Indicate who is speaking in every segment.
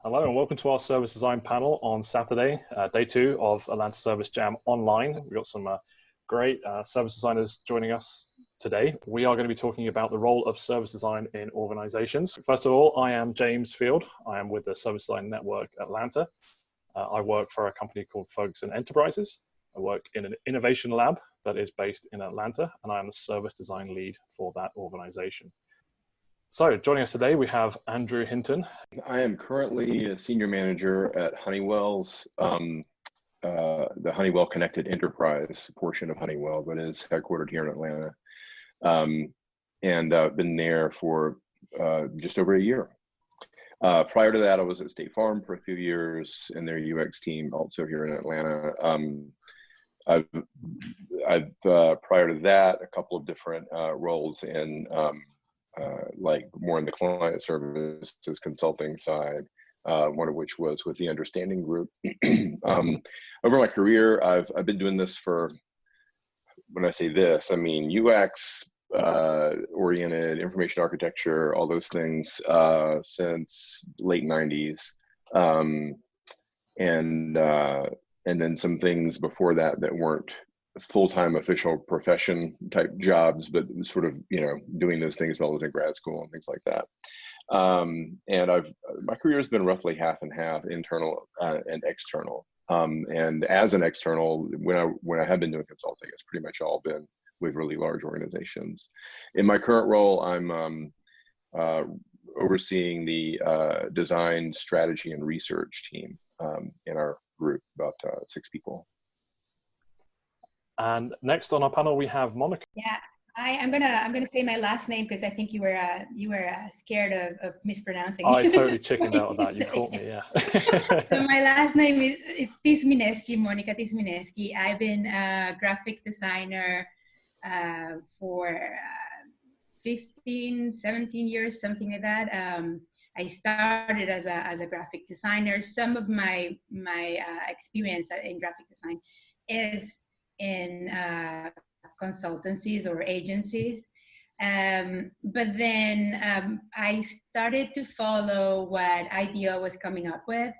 Speaker 1: Hello and welcome to our service design panel on Saturday, day two of Atlanta Service Jam online. We've got some great service designers joining us today. We are going to be talking about the role of service design in organizations. First of all, I am James Field. I am with the Service Design Network Atlanta. I work for a company called Ferguson Enterprises. I work in an innovation lab that is based in Atlanta, and I am the service design lead for that organization. So joining us today, we have Andrew Hinton.
Speaker 2: I am currently a senior manager at Honeywell's, the Honeywell Connected Enterprise portion of Honeywell that is headquartered here in Atlanta. And I've been there for just over a year. Prior to that, I was at State Farm for a few years in their UX team, also here in Atlanta. I've prior to that, a couple of different roles in like more in the client services consulting side, one of which was with the Understanding Group. Over my career, I've been doing this for, when I say this, I mean UX oriented information architecture, all those things since late 90s. And then some things before that that weren't full-time official profession type jobs, but sort of, doing those things while I was in grad school and things like that. And my career has been roughly half and half, internal and external. And as an external, when I have been doing consulting, it's pretty much all been with really large organizations. In my current role, I'm overseeing the design, strategy, and research team in our group, about 6 people.
Speaker 1: And next on our panel, we have Monica.
Speaker 3: Yeah, I'm gonna say my last name because I think you were scared of mispronouncing.
Speaker 1: I totally chickened out of that. You caught me, yeah.
Speaker 3: So my last name is Tisminesky, Monica Tisminesky. I've been a graphic designer for 15, 17 years, something like that. I started as a graphic designer. Some of my experience in graphic design is in consultancies or agencies. But then I started to follow what IDEO was coming up with.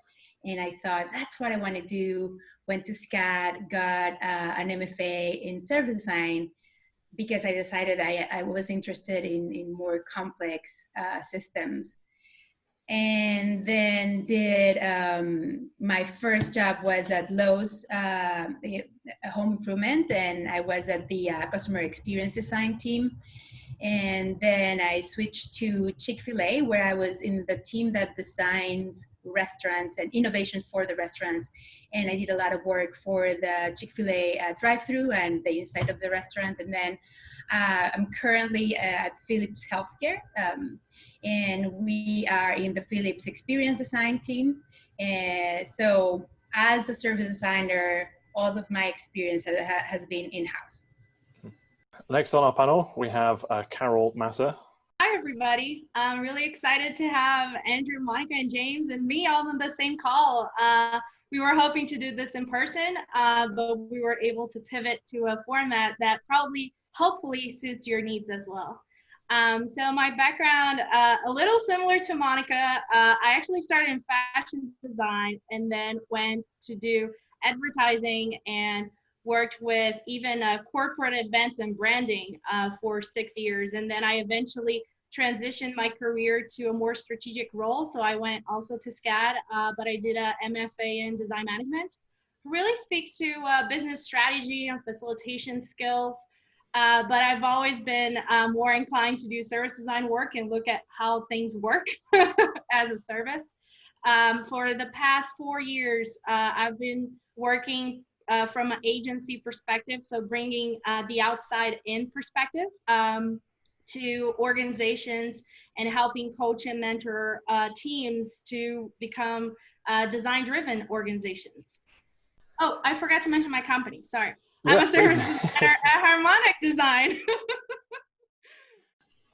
Speaker 3: And I thought, that's what I want to do. Went to SCAD, got an MFA in service design because I decided I was interested in more complex systems. And then did my first job was at Lowe's Home Improvement, and I was at the customer experience design team. And then I switched to Chick-fil-A, where I was in the team that designs restaurants and innovation for the restaurants. And I did a lot of work for the Chick-fil-A drive-thru and the inside of the restaurant. And then I'm currently at Philips Healthcare. And we are in the Philips Experience Design team. And so as a service designer, all of my experience has been in-house.
Speaker 1: Next on our panel, we have Carol Massa.
Speaker 4: Hi, everybody. I'm really excited to have Andrew, Monica, and James and me all on the same call. We were hoping to do this in person, but we were able to pivot to a format that hopefully suits your needs as well. So my background, a little similar to Monica. I actually started in fashion design and then went to do advertising and worked with even corporate events and branding for 6 years. And then I eventually transitioned my career to a more strategic role. So I went also to SCAD, but I did a MFA in design management. It really speaks to business strategy and facilitation skills. But I've always been more inclined to do service design work and look at how things work as a service. For the past 4 years, I've been working from an agency perspective, so bringing the outside in perspective to organizations and helping coach and mentor teams to become design-driven organizations. Oh, I forgot to mention my company, sorry. I'm a service designer at Harmonic Design.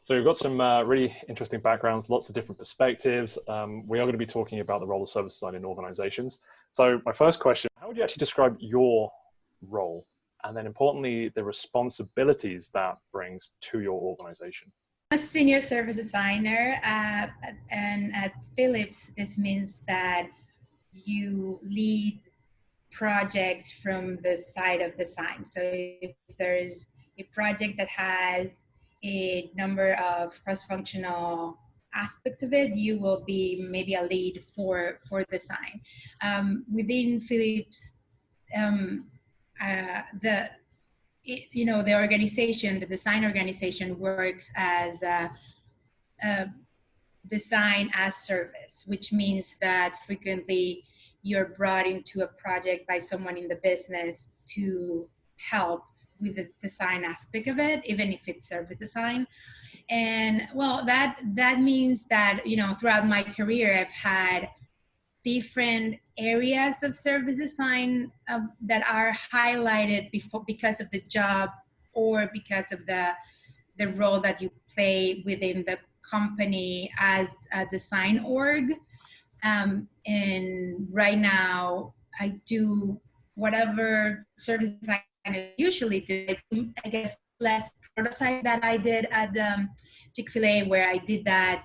Speaker 1: So we've got some really interesting backgrounds, lots of different perspectives. We are going to be talking about the role of service design in organizations. So my first question, how would you actually describe your role? And then importantly, the responsibilities that brings to your organization?
Speaker 3: a senior service designer, and at Philips, this means that you lead projects from the side of design. So if there's a project that has a number of cross-functional aspects of it, you will be maybe a lead for design. Within Philips, the organization, the design organization, works as a design as service, which means that frequently you're brought into a project by someone in the business to help with the design aspect of it, even if it's service design. And well, that means that, throughout my career, I've had different areas of service design that are highlighted because of the job or because of the role that you play within the company as a design org. And right now, I do whatever service design I usually do. I guess less prototype that I did at Chick-fil-A, where I did that,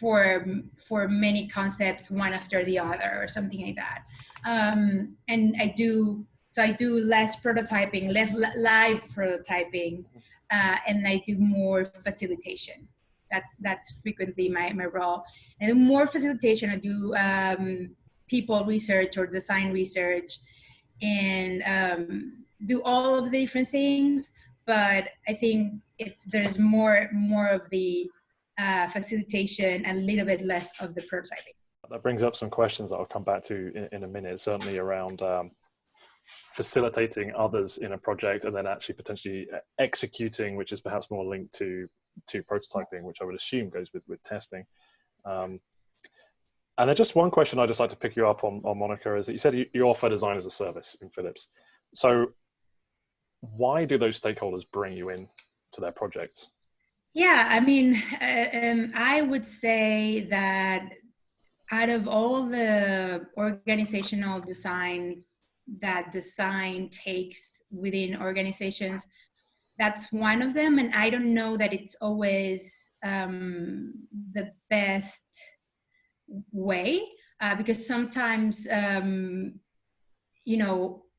Speaker 3: for many concepts, one after the other, or something like that. And I do less prototyping, less live prototyping, and I do more facilitation. That's frequently my role. And more facilitation, I do people research or design research, and do all of the different things. But I think there's more of the facilitation and a little bit less of the prototyping.
Speaker 1: That brings up some questions that I'll come back to in a minute, certainly around facilitating others in a project and then actually potentially executing, which is perhaps more linked to prototyping, which I would assume goes with testing. And then just one question I'd just like to pick you up on, Monica, is that you said you offer design as a service in Philips. So why do those stakeholders bring you in to their projects?
Speaker 3: Yeah, I mean, I would say that out of all the organizational designs that design takes within organizations, that's one of them. And I don't know that it's always the best way, because sometimes,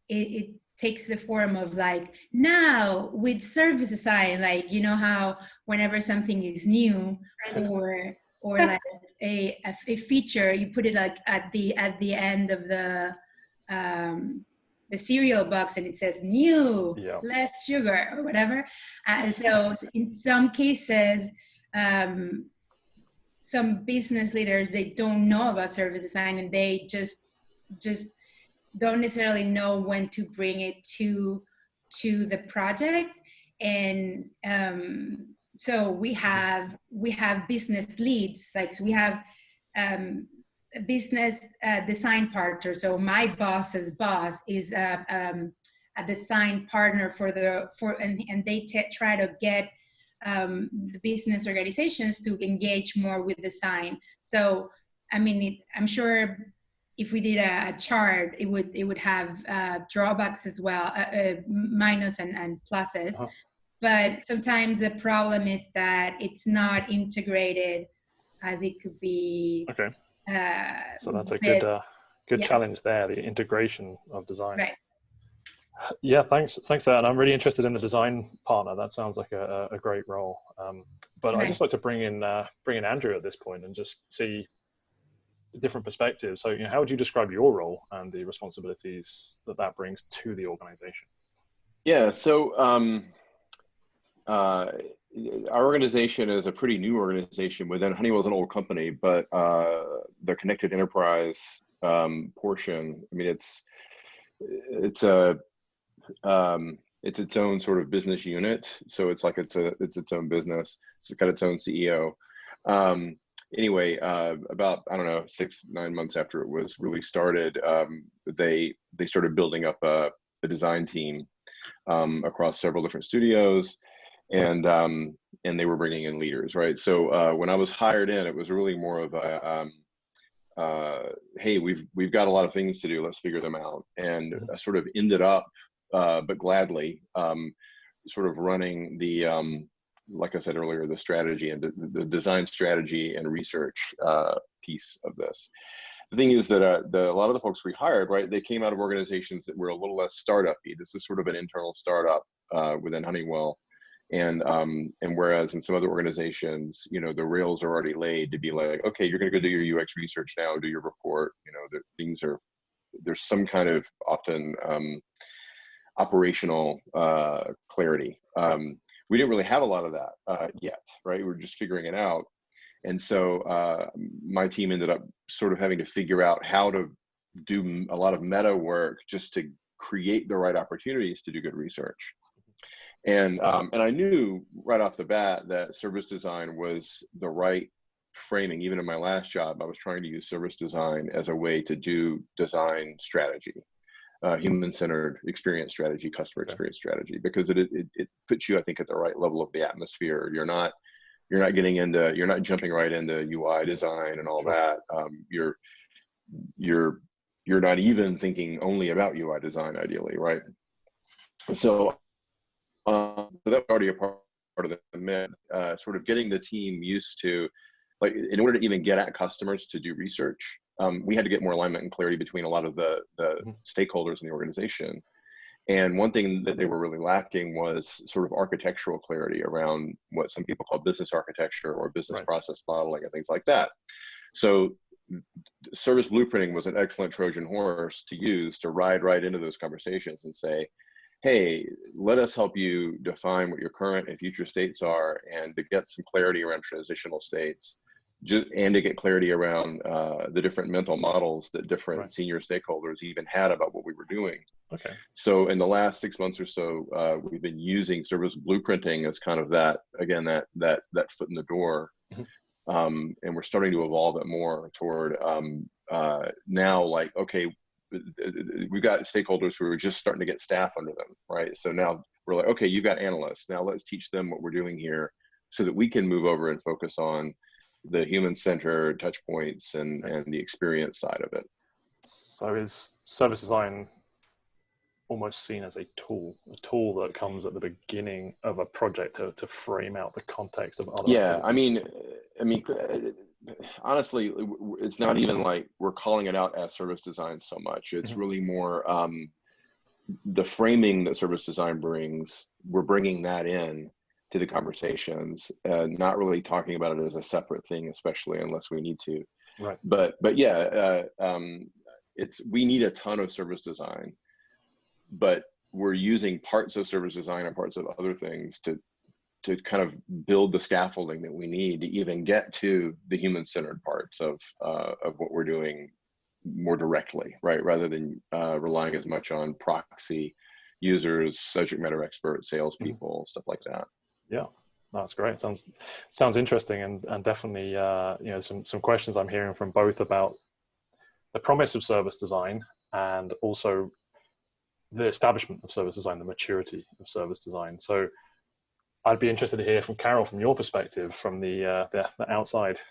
Speaker 3: it takes the form of like, now with service design, like, how whenever something is new or like a feature, you put it like at the end of the cereal box and it says new, less sugar or whatever. So in some cases, some business leaders, they don't know about service design, and they just don't necessarily know when to bring it to the project. And so we have business leads, like, so we have a business design partner. So my boss's boss is a design partner and they try to get the business organizations to engage more with design. So I mean, I'm sure if we did a chart, it would have drawbacks as well, minus and pluses. Uh-huh. But sometimes the problem is that it's not integrated as it could be.
Speaker 1: Okay. So that's a good challenge there, the integration of design.
Speaker 3: Right.
Speaker 1: Yeah, thanks for that. And I'm really interested in the design partner. That sounds like a great role. But right. I'd just like to bring in Andrew at this point and just see different perspectives. So, how would you describe your role and the responsibilities that brings to the organization?
Speaker 2: Yeah, so our organization is a pretty new organization within Honeywell's an old company, but the connected enterprise portion, I mean, it's its own sort of business unit. So it's like it's its own business. It's got its own CEO. Anyway, about, I don't know, 6-9 months after it was really started, they started building up a design team across several different studios, and they were bringing in leaders, right? So when I was hired in, it was really more of a hey, we've got a lot of things to do, let's figure them out. And I sort of ended up, but gladly, sort of running the like I said earlier, the strategy and the design strategy and research piece of this. The thing is that a lot of the folks we hired, right, they came out of organizations that were a little less startup-y. This is sort of an internal startup within Honeywell. And whereas in some other organizations, you know, the rails are already laid to be like, okay, you're going to go do your UX research now, do your report. You know, there's some kind of often operational clarity. We didn't really have a lot of that yet, right? We were just figuring it out. And so my team ended up sort of having to figure out how to do a lot of meta work just to create the right opportunities to do good research. And I knew right off the bat that service design was the right framing. Even in my last job, I was trying to use service design as a way to do design strategy, human-centered experience strategy, customer experience strategy, because it puts you, I think, at the right level of the atmosphere. You're not jumping right into UI design and all that. You're not even thinking only about UI design, ideally, right? So that's already a part of the commit, sort of getting the team used to, like, in order to even get at customers to do research, we had to get more alignment and clarity between a lot of the stakeholders in the organization. And one thing that they were really lacking was sort of architectural clarity around what some people call business architecture or business process modeling and things like that. So service blueprinting was an excellent Trojan horse to use to ride right into those conversations and say, hey, let us help you define what your current and future states are, and to get some clarity around transitional states, and to get clarity around the different mental models that different senior stakeholders even had about what we were doing.
Speaker 1: Okay.
Speaker 2: So in the last 6 months or so, we've been using service blueprinting as kind of that, again, that foot in the door. And we're starting to evolve it more toward now, like, okay, we've got stakeholders who are just starting to get staff under them, right? So now we're like, okay, you've got analysts. Now let's teach them what we're doing here so that we can move over and focus on the human-centered touch points and the experience side of it.
Speaker 1: So is service design almost seen as a tool that comes at the beginning of a project to frame out the context of other activities?
Speaker 2: I mean, honestly, it's not even like we're calling it out as service design so much. It's really more the framing that service design brings. We're bringing that in to the conversations, not really talking about it as a separate thing, especially unless we need to.
Speaker 1: Right.
Speaker 2: But yeah, we need a ton of service design, but we're using parts of service design and parts of other things to kind of build the scaffolding that we need to even get to the human-centered parts of what we're doing more directly, right? Rather than relying as much on proxy users, subject matter experts, salespeople, stuff like that.
Speaker 1: Yeah, that's great. Sounds interesting, and definitely, you know, some questions I'm hearing from both about the promise of service design and also the establishment of service design, the maturity of service design. So I'd be interested to hear from Carol, from your perspective, from the outside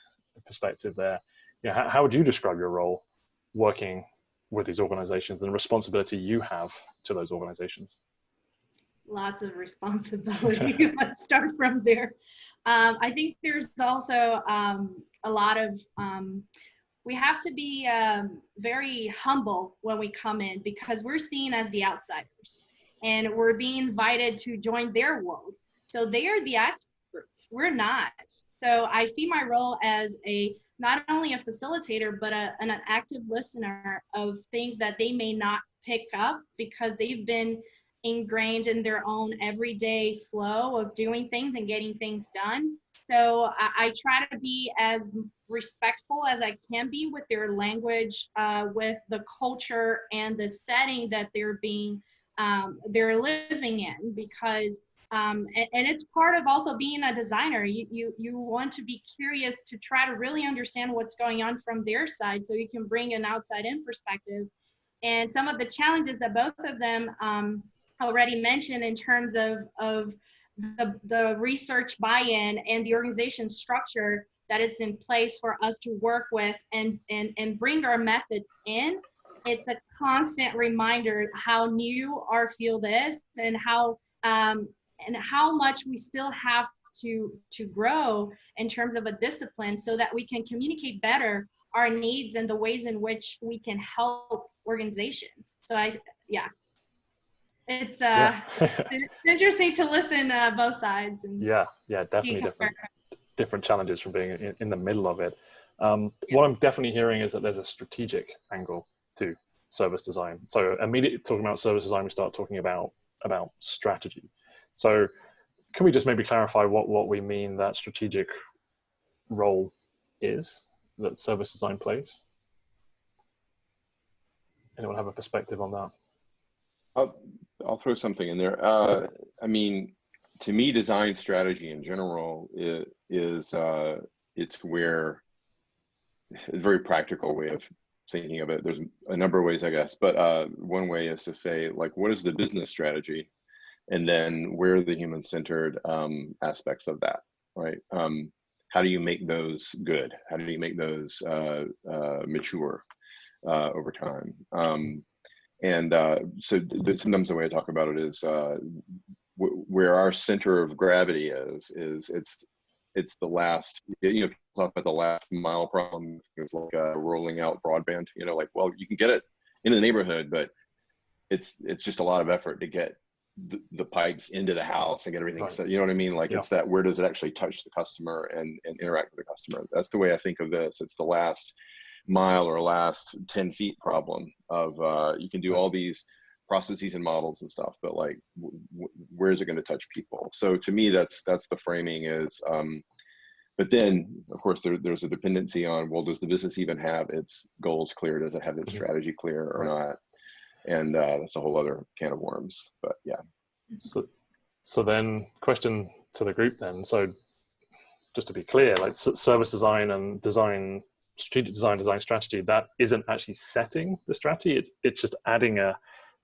Speaker 1: perspective there. You know, how would you describe your role working with these organizations and the responsibility you have to those organizations?
Speaker 4: Lots of responsibility. Let's start from there. I think there's also a lot of, we have to be very humble when we come in, because we're seen as the outsiders and we're being invited to join their world. So they are the experts, we're not. So I see my role as not only a facilitator, but an active listener of things that they may not pick up because they've been ingrained in their own everyday flow of doing things and getting things done. So I try to be as respectful as I can be with their language, with the culture and the setting that they're living in, because and it's part of also being a designer. You want to be curious to try to really understand what's going on from their side, so you can bring an outside-in perspective. And some of the challenges that both of them already mentioned in terms of the research buy-in and the organization structure that it's in place for us to work with and bring our methods in. It's a constant reminder how new our field is and how much we still have to grow in terms of a discipline so that we can communicate better our needs and the ways in which we can help organizations. So it's it's interesting to listen both sides. And
Speaker 1: yeah, definitely different challenges from being in the middle of it. What I'm definitely hearing is that there's a strategic angle to service design. So immediately talking about service design, we start talking about strategy. So can we just maybe clarify what we mean that strategic role is that service design plays? Anyone have a perspective on that?
Speaker 2: I'll throw something in there. I mean, to me, design strategy in general is it's where a very practical way of thinking of it. There's a number of ways, I guess, but one way is to say, like, what is the business strategy, and then where are the human-centered aspects of that, right? How do you make those good? How do you make those mature over time? So sometimes the way I talk about it is where our center of gravity is it's the last, people talk about the last mile problem. It's like rolling out broadband, like, well, you can get it into the neighborhood, but it's just a lot of effort to get the pipes into the house and get everything
Speaker 1: right.
Speaker 2: set. You know what I mean? Like, it's that, where does it actually touch the customer and interact with the customer? That's the way I think of this. It's the last mile or last 10 feet problem of you can do all these processes and models and stuff, but like where is it going to touch people? So to me, that's the framing is but then of course there's a dependency on, well, does the business even have its goals clear? Does it have its strategy clear or not? And that's a whole other can of worms, but yeah.
Speaker 1: So then question to the group then, so just to be clear, like service design and strategic design strategy, that isn't actually setting the strategy. It's just adding a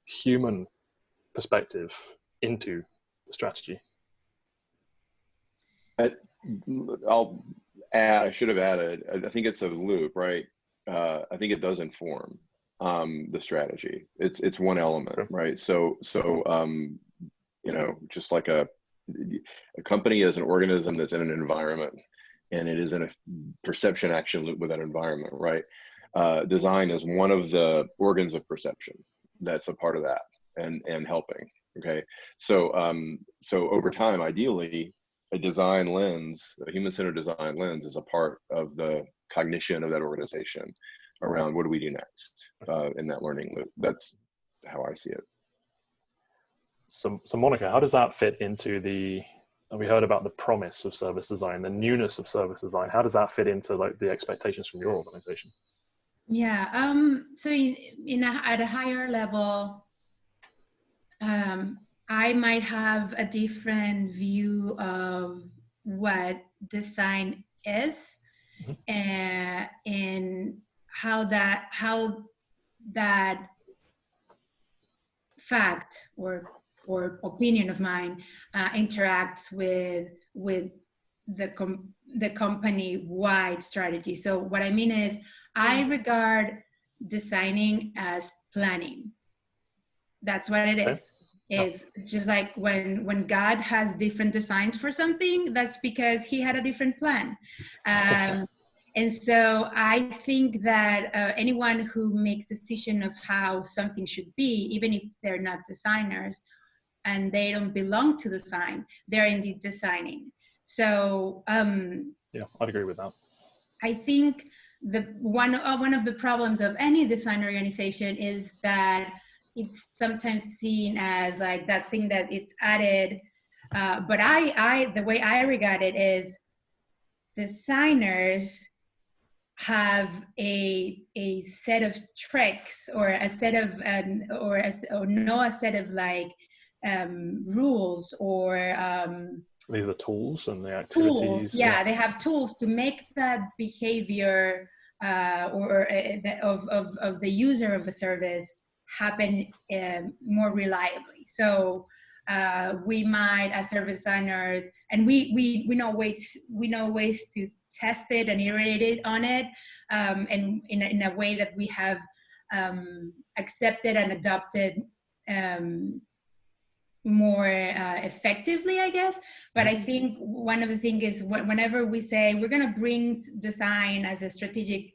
Speaker 1: human perspective into the strategy.
Speaker 2: I'll add, I should have added, I think it's a loop, right? I think it does inform the strategy. It's one element, right? So just like a company is an organism that's in an environment, and it is in a perception action loop with that environment, right? Design is one of the organs of perception that's a part of that and helping, okay? So over time, ideally, a design lens, a human-centered design lens, is a part of the cognition of that organization around what do we do next in that learning loop. That's how I see it.
Speaker 1: So Monica, how does that fit into we heard about the promise of service design, the newness of service design. How does that fit into like the expectations from your organization?
Speaker 3: Yeah, so at a higher level, I might have a different view of what design is, and how that fact or opinion of mine interacts with the company-wide strategy. So what I mean is, I regard designing as planning. That's what it is. It's just like when God has different designs for something, that's because he had a different plan. And so I think that anyone who makes decision of how something should be, even if they're not designers and they don't belong to design, they're indeed designing. So
Speaker 1: yeah, I'd agree with that.
Speaker 3: I think one of the problems of any design organization is that it's sometimes seen as like that thing that it's added. But the way I regard it is, designers have a set of tricks or a set of a set of like rules or
Speaker 1: these are tools and the activities.
Speaker 3: Tools, yeah, they have tools to make that behavior of the user of a service happen more reliably. So we might, as service designers, and we know ways to test it and iterate it on it, and in a way that we have accepted and adopted more effectively, I guess. But I think one of the things is whenever we say we're going to bring design as a strategic,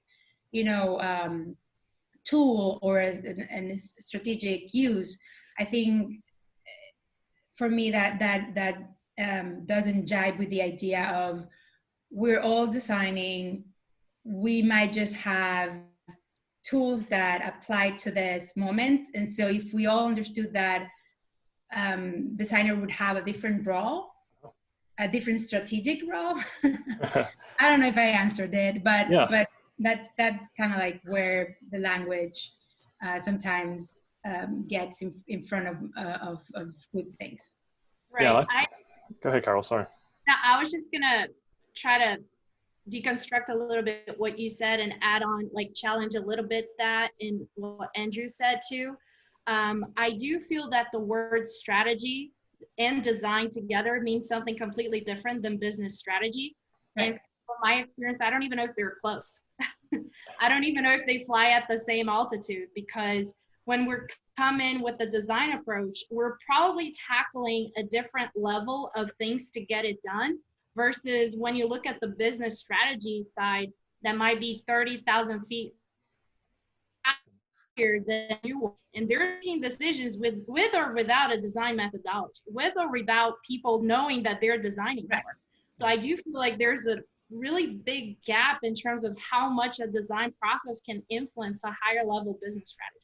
Speaker 3: tool or as a strategic use, I think for me that doesn't jibe with the idea of we're all designing. We might just have tools that apply to this moment, and so if we all understood that designer would have a different role, a different strategic role. I don't know if I answered it, but
Speaker 1: yeah.
Speaker 3: but that kind of like where the language sometimes gets in front of good things.
Speaker 4: Right.
Speaker 1: Yeah. Go ahead, Carol. Sorry.
Speaker 4: Now, I was just gonna try to deconstruct a little bit what you said and add on, like challenge a little bit that in what Andrew said too. I do feel that the word strategy and design together means something completely different than business strategy. Right. And from my experience, I don't even know if they're close. I don't even know if they fly at the same altitude, because when we're coming with the design approach, we're probably tackling a different level of things to get it done, versus when you look at the business strategy side, that might be 30,000 feet higher than you, and they're making decisions with or without a design methodology, with or without people knowing that they're designing more. So I do feel like there's a really big gap in terms of how much a design process can influence a higher level business strategy.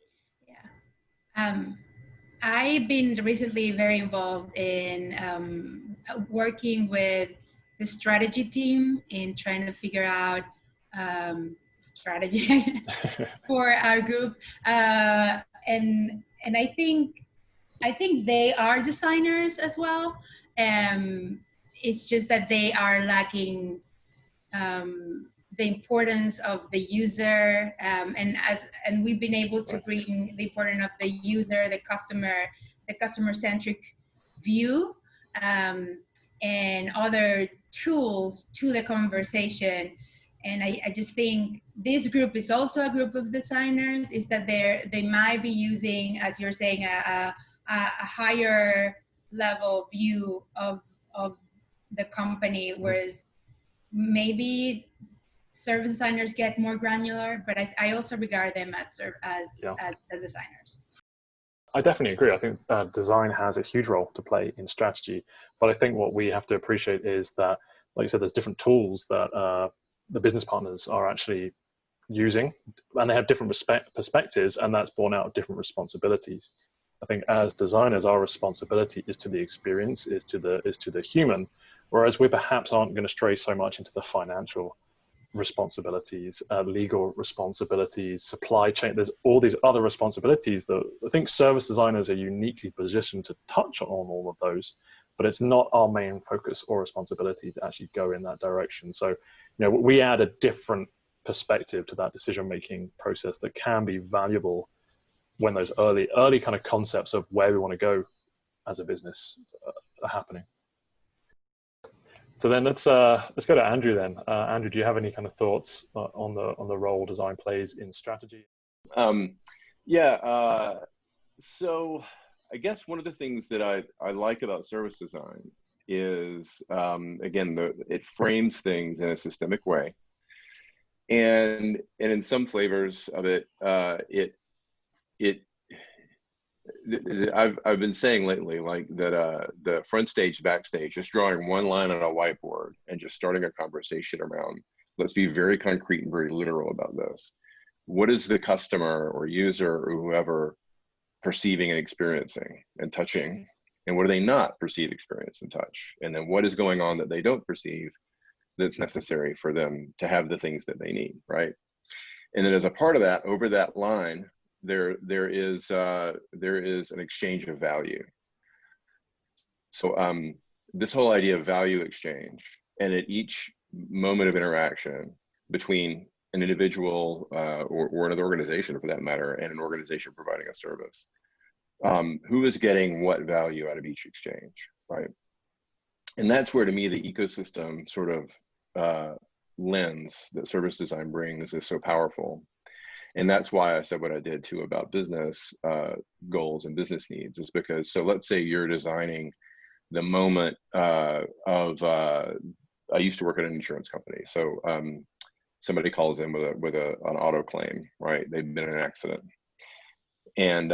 Speaker 3: I've been recently very involved in working with the strategy team in trying to figure out strategy for our group, and I think they are designers as well. It's just that they are lacking the importance of the user, and we've been able to bring the importance of the user, the customer-centric view, and other tools to the conversation. And I just think this group is also a group of designers, is that they might be using, as you're saying, a higher level view of the company, whereas maybe service designers get more granular, but I also regard them as designers.
Speaker 1: I definitely agree. I think design has a huge role to play in strategy, but I think what we have to appreciate is that, like you said, there's different tools that the business partners are actually using, and they have different perspectives, and that's born out of different responsibilities. I think as designers, our responsibility is to the experience, is to the human, whereas we perhaps aren't going to stray so much into the financial responsibilities, legal responsibilities, supply chain. There's all these other responsibilities that I think service designers are uniquely positioned to touch on all of those, but it's not our main focus or responsibility to actually go in that direction. So, we add a different perspective to that decision-making process that can be valuable when those early kind of concepts of where we want to go as a business are happening. So then let's go to Andrew then. Andrew, do you have any kind of thoughts on the role design plays in strategy?
Speaker 2: So I guess one of the things that I like about service design is, again, it frames things in a systemic way. And in some flavors of it, I've been saying lately, like that the front stage, backstage, just drawing one line on a whiteboard and just starting a conversation around, let's be very concrete and very literal about this. What is the customer or user or whoever perceiving and experiencing and touching? And what do they not perceive, experience, and touch? And then what is going on that they don't perceive that's necessary for them to have the things that they need, right? And then as a part of that, over that line, there is an exchange of value. So this whole idea of value exchange, and at each moment of interaction between an individual or another organization for that matter, and an organization providing a service, who is getting what value out of each exchange, right? And that's where, to me, the ecosystem sort of lens that service design brings is so powerful. And that's why I said what I did too about business goals and business needs, is because, so let's say you're designing the moment I used to work at an insurance company. So somebody calls in with an auto claim, right? They've been in an accident, and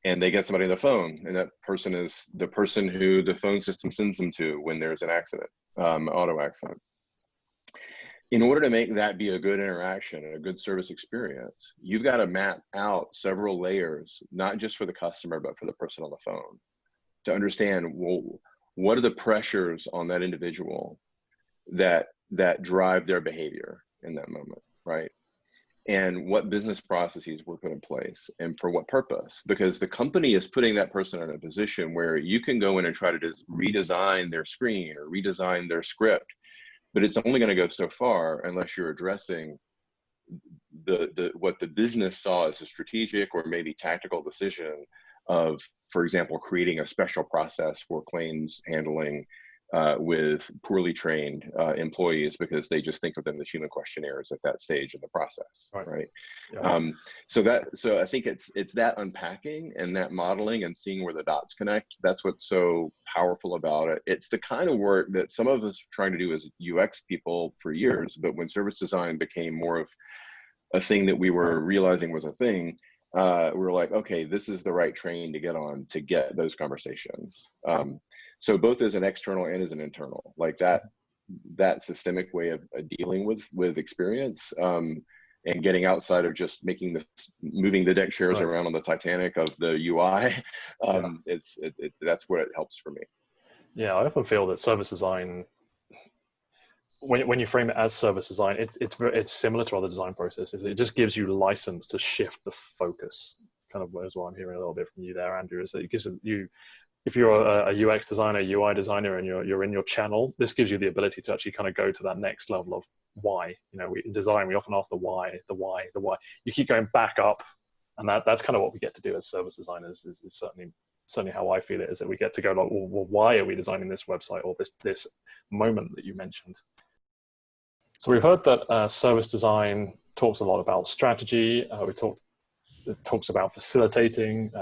Speaker 2: they get somebody on the phone, and that person is the person who the phone system sends them to when there's an accident, auto accident. In order to make that be a good interaction and a good service experience, you've got to map out several layers, not just for the customer, but for the person on the phone, to understand, well, what are the pressures on that individual that drive their behavior in that moment, right? And what business processes were put in place and for what purpose? Because the company is putting that person in a position where you can go in and try to redesign their screen or redesign their script, but it's only going to go so far unless you're addressing what the business saw as a strategic or maybe tactical decision of, for example, creating a special process for claims handling with poorly trained employees, because they just think of them as human questionnaires at that stage in the process, right? Yeah. So I think it's that unpacking and that modeling and seeing where the dots connect. That's what's so powerful about it. It's the kind of work that some of us are trying to do as UX people for years, but when service design became more of a thing that we were realizing was a thing, we were like, okay, this is the right train to get on to get those conversations. So both as an external and as an internal, like that systemic way of dealing with experience, and getting outside of just moving the deck chairs around on the Titanic of the UI. That's what it helps for me.
Speaker 1: Yeah, I often feel that service design, when you frame it as service design, it's similar to other design processes. It just gives you license to shift the focus. Kind of is what I'm hearing a little bit from you there, Andrew, is that it gives you, if you're a UX designer, UI designer, and you're in your channel, this gives you the ability to actually kind of go to that next level of why. You know, in design, we often ask the why. You keep going back up, and that's kind of what we get to do as service designers. Is certainly how I feel it, is that we get to go like, well, why are we designing this website or this moment that you mentioned? So we've heard that service design talks a lot about strategy. It talks about facilitating,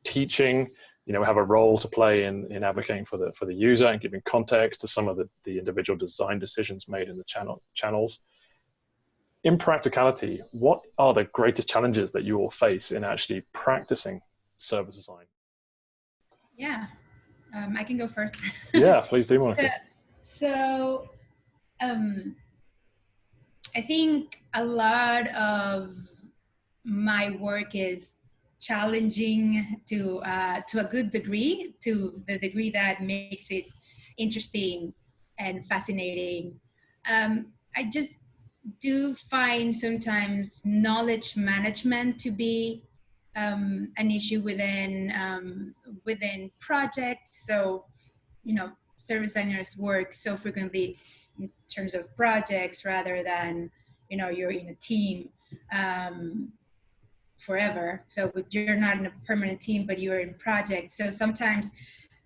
Speaker 1: teaching. You know, we have a role to play in advocating for the user and giving context to some of the individual design decisions made in the channels. In practicality, what are the greatest challenges that you will face in actually practicing service design?
Speaker 3: Yeah, I can go first.
Speaker 1: Yeah, please do, Monica.
Speaker 3: So I think a lot of my work is challenging to a good degree, to the degree that makes it interesting and fascinating. I just do find sometimes knowledge management to be an issue within projects. So, you know, service designers work so frequently in terms of projects rather than, you know, you're in a team forever. So you're not in a permanent team, but you're in projects. So sometimes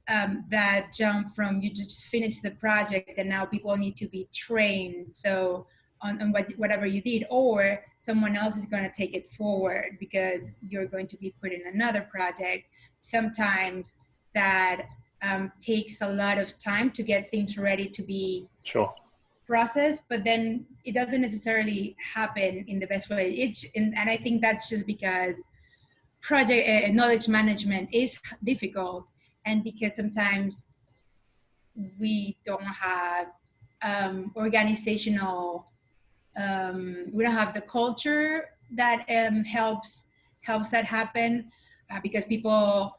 Speaker 3: that jump from you just finish the project and now people need to be trained. So on whatever you did, or someone else is going to take it forward because you're going to be put in another project. Sometimes that takes a lot of time to get things ready to be processed, but then it doesn't necessarily happen in the best way. And I think that's just because project knowledge management is difficult, and because sometimes we don't have organizational, we don't have the culture that helps that happen, because people,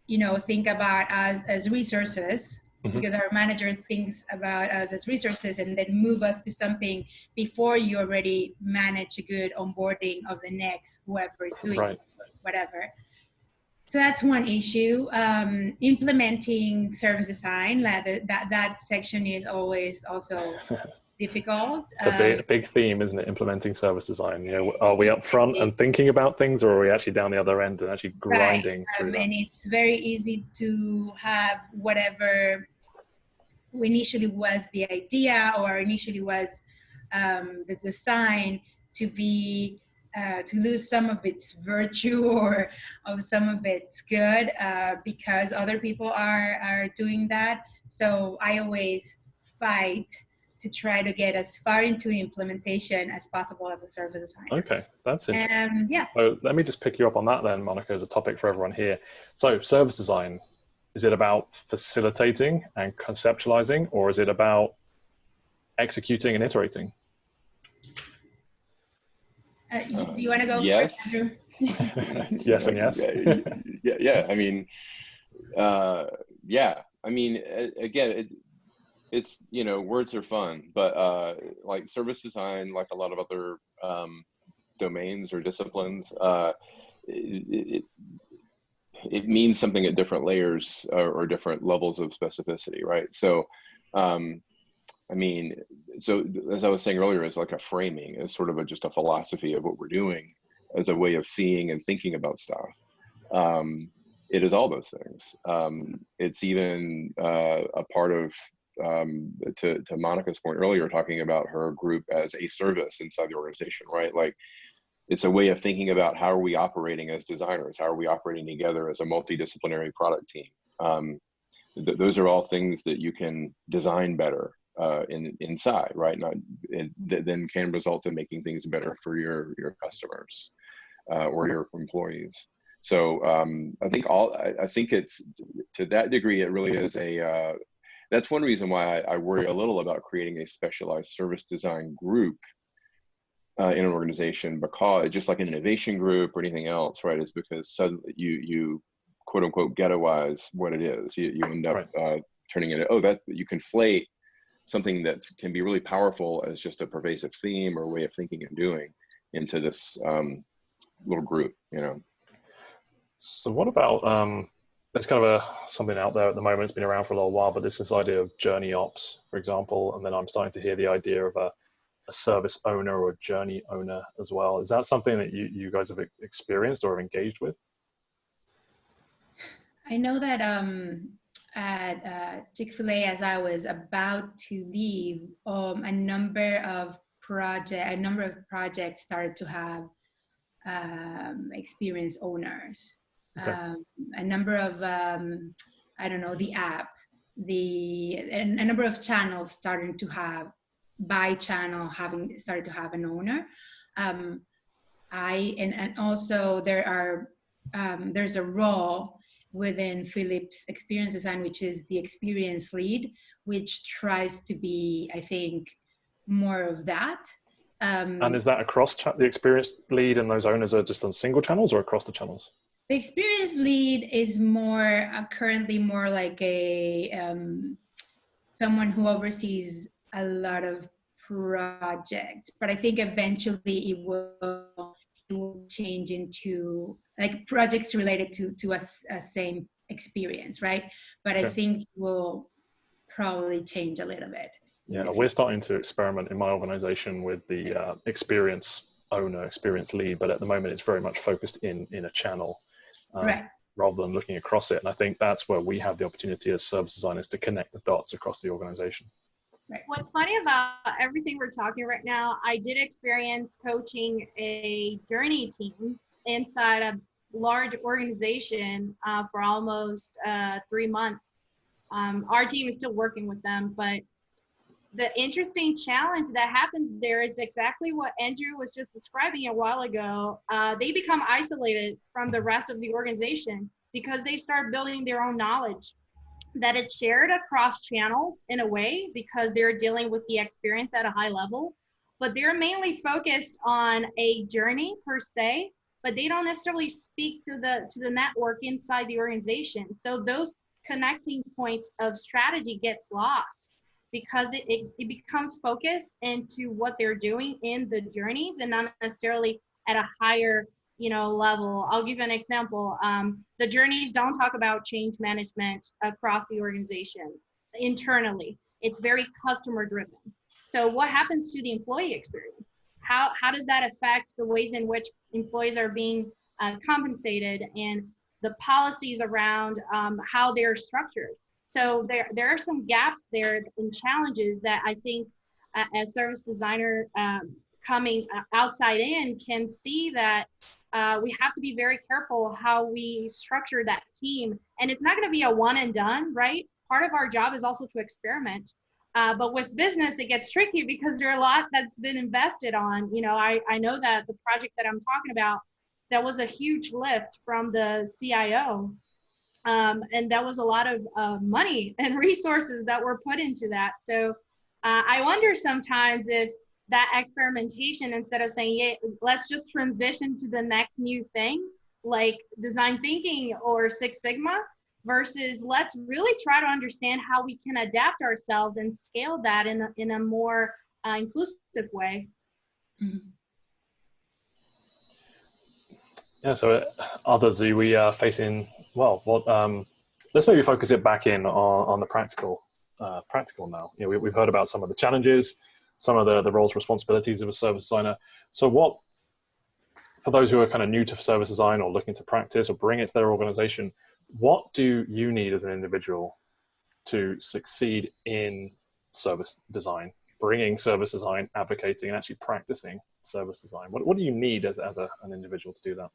Speaker 3: you know, think about us as resources, because our manager thinks about us as resources and then move us to something before you already manage a good onboarding of the next whoever is doing whatever. So that's one issue. Implementing service design, that section is always also difficult.
Speaker 1: It's a big theme, isn't it? Implementing service design. You know, are we up front and thinking about things, or are we actually down the other end and actually grinding through that?
Speaker 3: And it's very easy to have whatever initially was the idea or initially was the design to be to lose some of its virtue or of some of its good because other people are doing that. So I always fight to try to get as far into the implementation as possible as a service designer.
Speaker 1: Okay, that's interesting.
Speaker 3: Yeah.
Speaker 1: So let me just pick you up on that then, Monica, as a topic for everyone here. So service design, is it about facilitating and conceptualizing, or is it about executing and iterating?
Speaker 3: Do you want to go
Speaker 2: yes.
Speaker 3: first, Andrew?
Speaker 1: Yes and yes.
Speaker 2: Yeah. I mean, yeah. I mean, again, it's, you know, words are fun, but like service design, like a lot of other domains or disciplines, it means something at different layers or different levels of specificity, right? So, I mean, so as I was saying earlier, it's like a framing, it's sort of just a philosophy of what we're doing as a way of seeing and thinking about stuff. It is all those things. It's even a part of, to Monica's point earlier, talking about her group as a service inside the organization, right? Like, it's a way of thinking about how are we operating as designers? How are we operating together as a multidisciplinary product team? Those are all things that you can design better inside, right? That then can result in making things better for your customers or your employees. So I think it's, to that degree, it really is that's one reason why I worry a little about creating a specialized service design group in an organization, because just like an innovation group or anything else, right, is because suddenly you quote unquote ghettoize what it is. You end up turning it, that you conflate something that can be really powerful as just a pervasive theme or way of thinking and doing into this little group, you know.
Speaker 1: So what about, there's kind of something out there at the moment, it's been around for a little while, but this idea of journey ops, for example, and then I'm starting to hear the idea of a service owner or a journey owner as well. Is that something that you guys have experienced or have engaged with?
Speaker 3: I know that at Chick-fil-A, as I was about to leave, a number of projects started to have experienced owners.
Speaker 1: Okay.
Speaker 3: A number of I don't know, the app, a number of channels starting to have, by channel having started to have an owner. And also there's a role within Philips Experience Design, which is the experience lead, which tries to be, I think, more of that.
Speaker 1: And is that across the experience lead and those owners are just on single channels or across the channels?
Speaker 3: The experience lead is more currently more like a someone who oversees a lot of projects, but I think eventually it will change into like projects related to a same experience, right? But I think it will probably change a little bit.
Speaker 1: Yeah, we're starting to experiment in my organization with the experience owner, experience lead, but at the moment it's very much focused in a channel rather than looking across it. And I think that's where we have the opportunity as service designers to connect the dots across the organization.
Speaker 4: Right. What's funny about everything we're talking right now, I did experience coaching a journey team inside a large organization for almost 3 months. Our team is still working with them, but the interesting challenge that happens there is exactly what Andrew was just describing a while ago. They become isolated from the rest of the organization because they start building their own knowledge that it's shared across channels in a way because they're dealing with the experience at a high level, but they're mainly focused on a journey per se, but they don't necessarily speak to the network inside the organization. So those connecting points of strategy gets lost because it becomes focused into what they're doing in the journeys and not necessarily at a higher level. I'll give you an example. The journeys don't talk about change management across the organization internally. It's very customer driven. So what happens to the employee experience? How does that affect the ways in which employees are being compensated and the policies around how they're structured? So there are some gaps there and challenges that I think as service designer coming outside in can see that we have to be very careful how we structure that team. And it's not going to be a one and done, right? Part of our job is also to experiment. But with business, it gets tricky because there are a lot that's been invested on. You know, I know that the project that I'm talking about, that was a huge lift from the CIO. And that was a lot of money and resources that were put into that. So I wonder sometimes if that experimentation, instead of saying, yeah, let's just transition to the next new thing, like design thinking or Six Sigma, versus let's really try to understand how we can adapt ourselves and scale that in a more inclusive way.
Speaker 3: Mm-hmm.
Speaker 1: Yeah, so others, are we facing, well, what, let's maybe focus it back in on the practical now. You know, we've heard about some of the challenges, some of the roles, responsibilities of a service designer. So what, for those who are kind of new to service design or looking to practice or bring it to their organization, what do you need as an individual to succeed in service design, bringing service design, advocating, and actually practicing service design? What do you need as an individual to do that?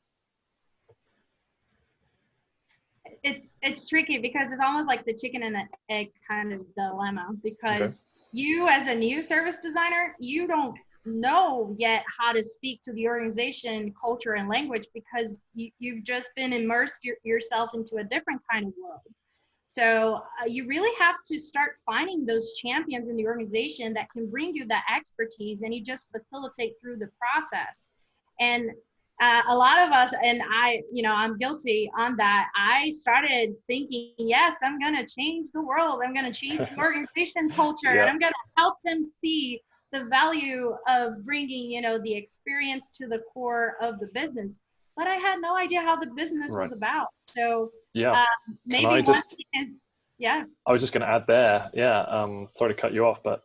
Speaker 4: It's tricky because it's almost like the chicken and the egg kind of dilemma, because you as a new service designer, you don't know yet how to speak to the organization culture and language, because you've just been immersed yourself into a different kind of world. So you really have to start finding those champions in the organization that can bring you that expertise, and you just facilitate through the process. And a lot of us, and I'm guilty on that. I started thinking, yes, I'm going to change the world. I'm going to change the organization culture, and I'm going to help them see the value of bringing, the experience to the core of the business. But I had no idea how the business was about. So maybe I was
Speaker 1: just going to add there. Sorry to cut you off, but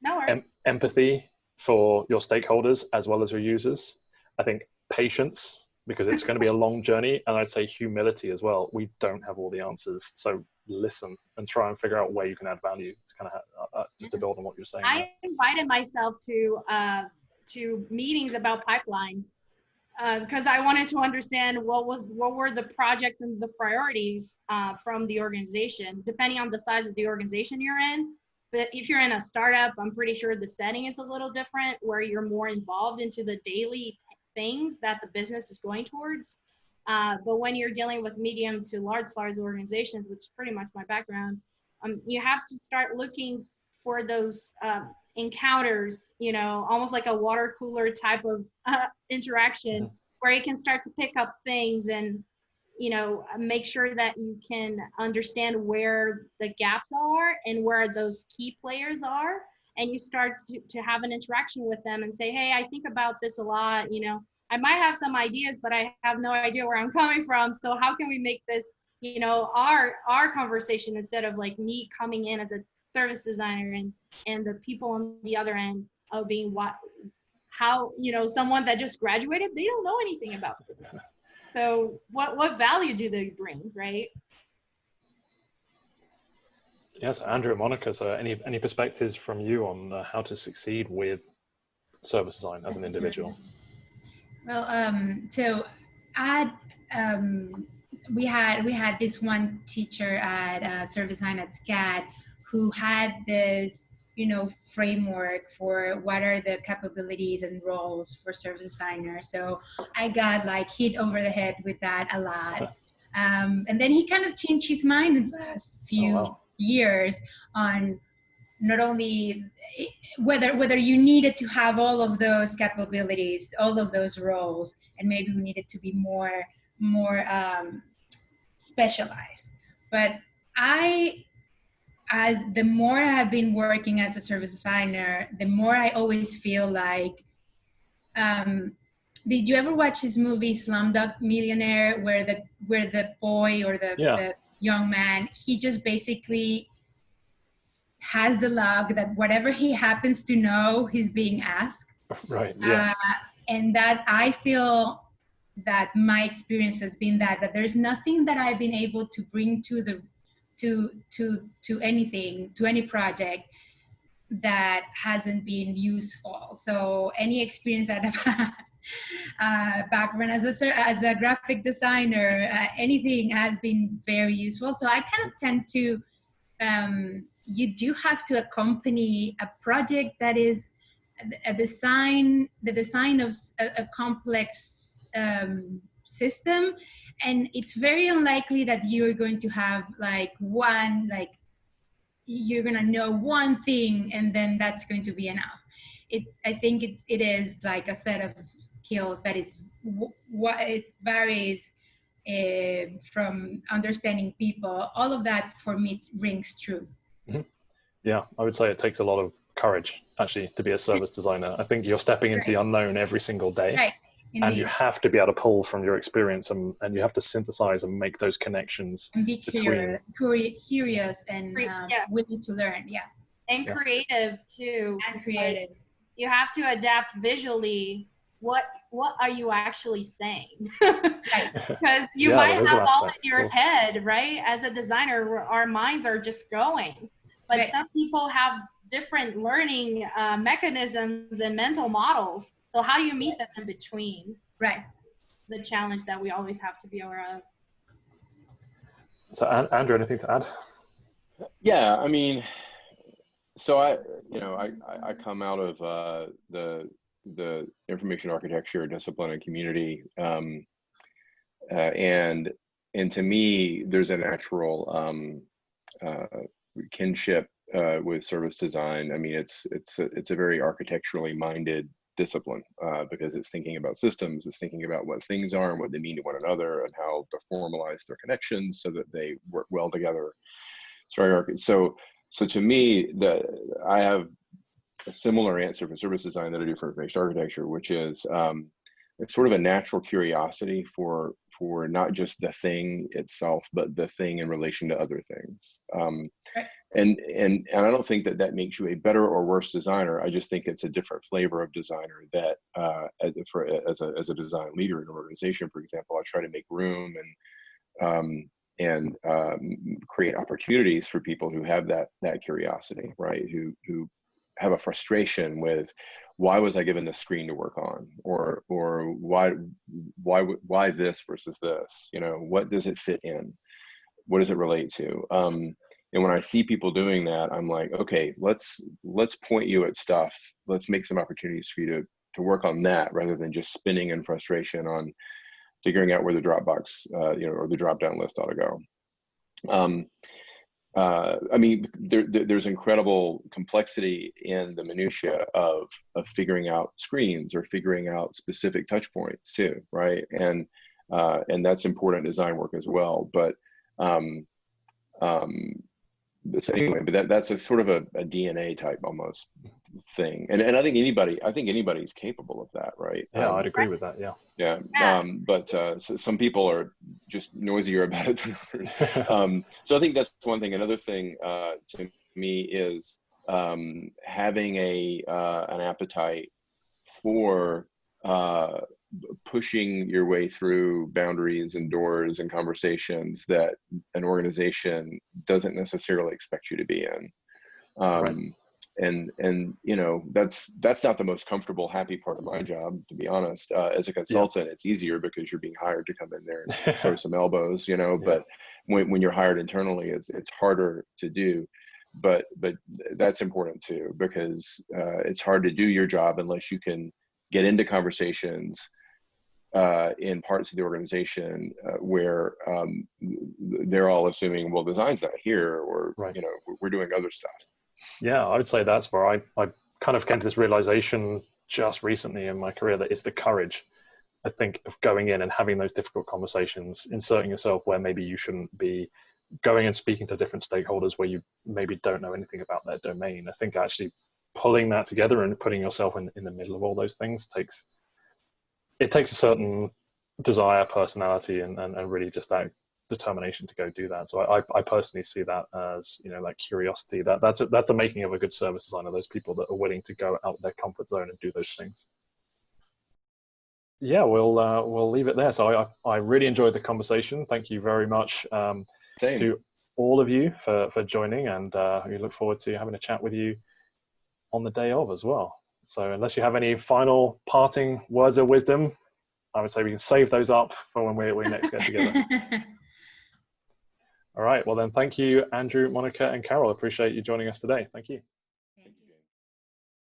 Speaker 4: no worries.
Speaker 1: Empathy for your stakeholders as well as your users. I think patience, because it's going to be a long journey, and I'd say humility as well. We don't have all the answers, so listen and try and figure out where you can add value. It's kind of just to build on what you're saying.
Speaker 4: I invited myself to meetings about pipeline because I wanted to understand what were the projects and the priorities from the organization, depending on the size of the organization you're in. But if you're in a startup, I'm pretty sure the setting is a little different, where you're more involved into the daily things that the business is going towards. But when you're dealing with medium to large size organizations, which is pretty much my background, you have to start looking for those encounters, almost like a water cooler type of interaction, where you can start to pick up things and, make sure that you can understand where the gaps are and where those key players are. And you start to have an interaction with them and say, hey, I think about this a lot, I might have some ideas, but I have no idea where I'm coming from. So how can we make this, our conversation, instead of like me coming in as a service designer and the people on the other end of being someone that just graduated, they don't know anything about business. So what value do they bring, right?
Speaker 1: Yes, Andrew and Monica, so any perspectives from you on how to succeed with service design as an individual?
Speaker 3: Well, so we had this one teacher at service design at SCAD who had this, framework for what are the capabilities and roles for service designers. So I got hit over the head with that a lot. And then he kind of changed his mind in the last few years on not only whether you needed to have all of those capabilities, all of those roles, and maybe we needed to be more specialized. But as the more I've been working as a service designer, the more I always feel like, did you ever watch this movie Slumdog Millionaire, where the boy or the young man, he just basically has the luck that whatever he happens to know, he's being asked.
Speaker 1: Right. Yeah.
Speaker 3: And that I feel that my experience has been that there's nothing that I've been able to bring to anything, to any project, that hasn't been useful. So any experience that I've had, background as a graphic designer, anything has been very useful. So I kind of tend to, you do have to accompany a project that is the design of a complex system, and it's very unlikely that you're going to have you're gonna know one thing and then that's going to be enough. I think it is like a set of skills that is what it varies from understanding people. All of that for me rings true.
Speaker 1: Mm-hmm. Yeah, I would say it takes a lot of courage actually to be a service designer. I think you're stepping into the unknown every single day.
Speaker 3: Right. Indeed.
Speaker 1: And you have to be able to pull from your experience and you have to synthesize and make those connections
Speaker 3: and be curious and
Speaker 4: yeah.
Speaker 3: willing to learn. Yeah.
Speaker 4: And creative too.
Speaker 3: And creative.
Speaker 4: You have to adapt visually. What are you actually saying? Because you might have all in your head, right? As a designer, our minds are just going. But some people have different learning mechanisms and mental models. So how do you meet them in between?
Speaker 3: Right.
Speaker 4: It's the challenge that we always have to be aware of.
Speaker 1: So Andrew, anything to add?
Speaker 2: Yeah, I mean, so I come out of the information architecture discipline and community, and to me, there's a natural kinship with service design. I mean, it's a very architecturally minded discipline because it's thinking about systems, it's thinking about what things are and what they mean to one another and how to formalize their connections so that they work well together. So to me, I have a similar answer for service design that I do for information architecture, which is it's sort of a natural curiosity for not just the thing itself, but the thing in relation to other things. And I don't think that makes you a better or worse designer. I just think it's a different flavor of designer that as a design leader in an organization, for example, I try to make room and create opportunities for people who have that curiosity, right? Who have a frustration with, why was I given the screen to work on, or why this versus this? You know, what does it fit in? What does it relate to? And when I see people doing that, I'm like, okay, let's point you at stuff. Let's make some opportunities for you to work on that, rather than just spinning in frustration on figuring out where the Dropbox, or the drop-down list ought to go. I mean, there's incredible complexity in the minutia of figuring out screens or figuring out specific touch points too, right? And that's important design work as well. But that's a sort of a DNA type almost thing, and I think anybody's capable of that, right?
Speaker 1: Yeah, I'd agree with that. Yeah.
Speaker 2: Yeah. But some people are just noisier about it than others. So I think that's one thing. Another thing to me is having an appetite for pushing your way through boundaries and doors and conversations that an organization doesn't necessarily expect you to be in. Right. And that's not the most comfortable, happy part of my job, to be honest. As a consultant, It's easier because you're being hired to come in there and throw some elbows, but when you're hired internally, it's harder to do. But that's important too, because it's hard to do your job unless you can get into conversations in parts of the organization where they're all assuming, well, design's not here, or we're doing other stuff.
Speaker 1: Yeah, I would say that's where I kind of came to this realization just recently in my career, that it's the courage, I think, of going in and having those difficult conversations, inserting yourself where maybe you shouldn't be, going and speaking to different stakeholders where you maybe don't know anything about their domain. I think actually pulling that together and putting yourself in the middle of all those things takes a certain desire, personality, and really just that determination to go do that. So I personally see that as, like curiosity, that's the making of a good service designer, those people that are willing to go out their comfort zone and do those things. Yeah, we'll leave it there. So I really enjoyed the conversation. Thank you very much to all of you for joining, and we look forward to having a chat with you on the day of as well. So unless you have any final parting words of wisdom, I would say we can save those up for when we next get together. All right. Well, then, thank you, Andrew, Monica, and Carol. Appreciate you joining us today. Thank you.